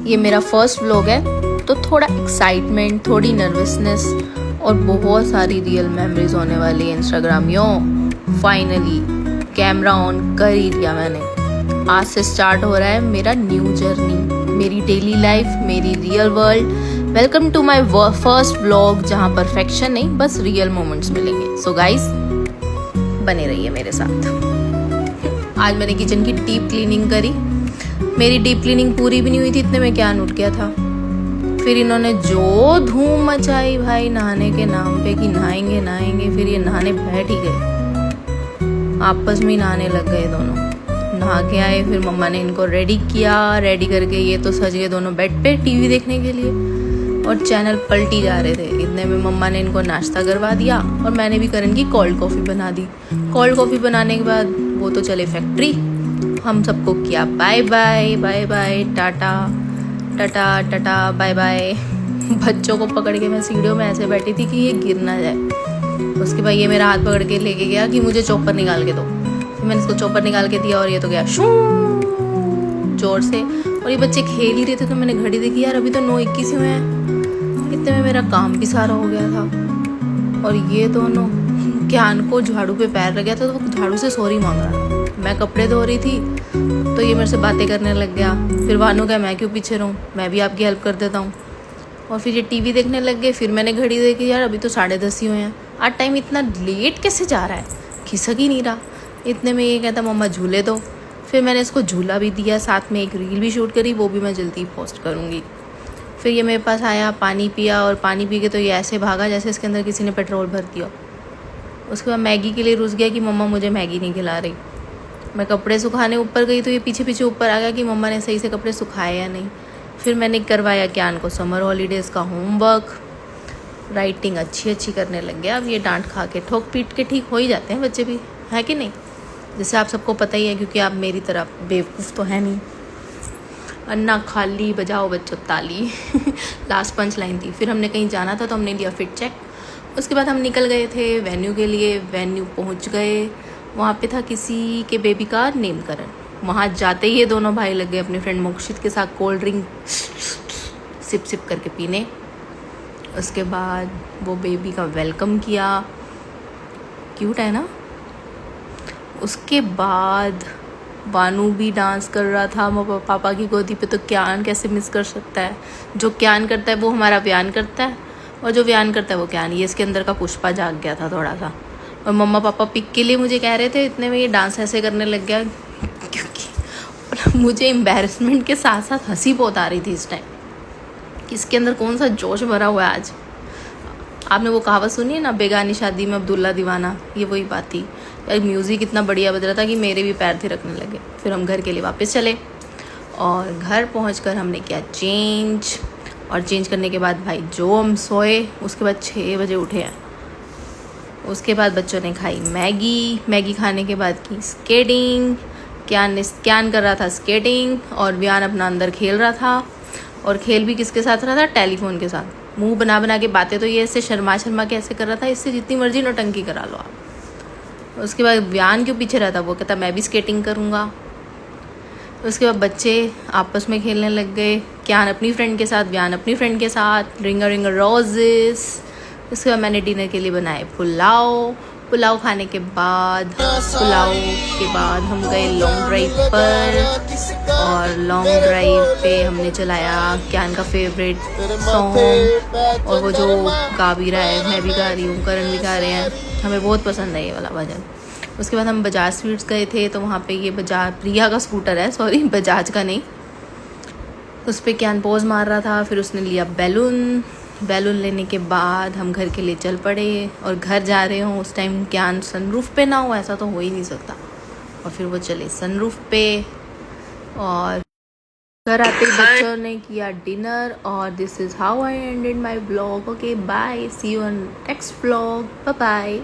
ये मेरा first vlog है, तो थोड़ा एक्साइटमेंट, थोड़ी नर्वसनेस और बहुत सारी रियल मेमोरीज होने वाली है Instagram. Yo finally camera on कर ही दिया मैंने। आज से स्टार्ट हो रहा है मेरा न्यू जर्नी, मेरी डेली लाइफ, मेरी real world. Welcome to my first vlog, जहाँ परफेक्शन नहीं बस रियल मोमेंट्स मिलेंगे। सो गाइस बने रहिए मेरे साथ। आज मैंने किचन की डीप क्लीनिंग करी। मेरी डीप क्लीनिंग पूरी भी नहीं हुई थी, इतने में क्या उठ गया था। फिर इन्होंने जो धूम मचाई भाई नहाने के नाम पे कि नहाएंगे नहाएंगे, फिर ये नहाने बैठ ही गए, आपस में ही नहाने लग गए दोनों। नहा के आए, फिर मम्मा ने इनको रेडी किया। रेडी करके ये तो सज गए दोनों बेड पे टीवी देखने के लिए, और चैनल पलटी जा रहे थे। इतने में मम्मा ने इनको नाश्ता करवा दिया और मैंने भी करण की कोल्ड कॉफ़ी बना दी। कोल्ड कॉफ़ी बनाने के बाद वो तो चले फैक्ट्री। हम सबको किया bye bye bye bye, tata tata tata bye bye. बच्चों को पकड़ के मैं सीढ़ियों में ऐसे बैठी थी कि ये गिर ना जाए। उसके बाद ये मेरा हाथ पकड़ के लेके गया कि मुझे चॉपर निकाल के दो। फिर मैंने इसको चॉपर निकाल के दिया और ये तो गया शू जोर से। और ये बच्चे खेल ही रहे थे, तो मैंने घड़ी देखी, यार अभी तो 9:21 हुए हैं। इतने में मेरा काम भी सारा हो गया था। और ये दोनों ज्ञान को झाड़ू पे पैर लग गया था, तो वो झाड़ू से सॉरी मांग रहा था। मैं कपड़े धो रही थी तो ये मेरे से बातें करने लग गया। फिर वानू कहा मैं क्यों पीछे रहूँ, मैं भी आपकी हेल्प कर देता हूँ। और फिर ये टीवी देखने लग गए। फिर मैंने घड़ी देखी, यार अभी तो 10:30 ही हुए हैं। आज टाइम इतना लेट कैसे जा रहा है, खिसक ही नहीं रहा। इतने में ये कहता मम्मा झूले दो। फिर मैंने इसको झूला भी दिया, साथ में एक रील भी शूट करी, वो भी मैं जल्दी पोस्ट करूँगी। फिर ये मेरे पास आया, पानी पिया, और पानी पी के तो ये ऐसे भागा जैसे इसके अंदर किसी ने पेट्रोल भर दिया। उसके बाद मैगी के लिए रुस गया कि मम्मा मुझे मैगी नहीं खिला रही। मैं कपड़े सुखाने ऊपर गई तो ये पीछे पीछे ऊपर आ गया कि मम्मा ने सही से कपड़े सुखाए या नहीं। फिर मैंने करवाया ज्ञान को समर हॉलीडेज़ का होमवर्क। राइटिंग अच्छी करने लग गया। अब ये डांट खा के ठोक पीट के ठीक हो ही जाते हैं बच्चे भी, है कि नहीं, जैसे आप सबको पता ही है, क्योंकि आप मेरी तरह बेवकूफ़ तो है नहीं। अन्ना खाली बजाओ बच्चों ताली। लास्ट पंच लाइन थी। फिर हमने कहीं जाना था तो हमने लिया फिट चेक। उसके बाद हम निकल गए थे वेन्यू के लिए। वेन्यू पहुंच गए, वहाँ पे था किसी के बेबी का नेमकरण। वहाँ जाते ही ये दोनों भाई लग गए अपने फ्रेंड मोक्षित के साथ कोल्ड ड्रिंक सिप करके पीने। उसके बाद वो बेबी का वेलकम किया, क्यूट है ना। उसके बाद वानू भी डांस कर रहा था पापा की गोदी पे, तो क्यान कैसे मिस कर सकता है। जो क्यान करता है वो हमारा व्यान करता है, और जो व्यान करता है वो क्यान। ये इसके अंदर का पुष्पा जाग गया था थोड़ा सा। और मम्मा पापा पिक के लिए मुझे कह रहे थे, इतने में ये डांस ऐसे करने लग गया, क्योंकि मुझे एम्बैरेसमेंट के साथ साथ हंसी बहुत आ रही थी इस टाइम कि इसके अंदर कौन सा जोश भरा हुआ है आज। आपने वो कहावत सुनी है ना, बेगानी शादी में अब्दुल्ला दीवाना, ये वही बात थी। यार म्यूज़िक इतना बढ़िया बज रहा था कि मेरे भी पैर थे रखने लगे। फिर हम घर के लिए वापस चले, और घर पहुंचकर हमने किया चेंज। और चेंज करने के बाद भाई जो हम सोए, उसके बाद 6 बजे उठे हैं। उसके बाद बच्चों ने खाई मैगी खाने के बाद की स्केटिंग। क्यान कर रहा था स्केटिंग, और व्यान अपना अंदर खेल रहा था। और खेल भी किसके साथ रहा था, टेलीफोन के साथ। मुंह बना के बातें तो ये ऐसे शर्मा के ऐसे कर रहा था, इससे जितनी मर्जी नौटंकी करा लो आप। उसके बाद व्यान क्यों पीछे रहता, वो कहता मैं भी स्केटिंग करूँगा। उसके बाद बच्चे आपस में खेलने लग गए, क्यान अपनी फ्रेंड के साथ, व्यान अपनी फ्रेंड के साथ। रिंगर रोजेस। उसके बाद मैंने डिनर के लिए बनाए पुलाव खाने के बाद हम गए लॉन्ग ड्राइव पर। और लॉन्ग ड्राइव पे हमने चलाया क्यान का फेवरेट सॉन्ग, और वो जो गा भी रहा है, मैं भी गा रही हूँ, करण भी गा रहे हैं, हमें बहुत पसंद है ये वाला भजन। उसके बाद हम बजाज स्वीट्स गए थे, तो वहाँ पे ये बजाज प्रिया का स्कूटर है, सॉरी बजाज का नहीं, उस पर क्यान पोज मार रहा था। फिर उसने लिया बैलून लेने के बाद हम घर के लिए चल पड़े। और घर जा रहे हों उस टाइम क्यान सनरूफ पे ना हो, ऐसा तो हो ही नहीं सकता। और फिर वो चले सनरूफ पे, और घर आते ही बच्चों ने किया डिनर। और this is how I ended my blog. Okay bye, see you on next blog, bye bye.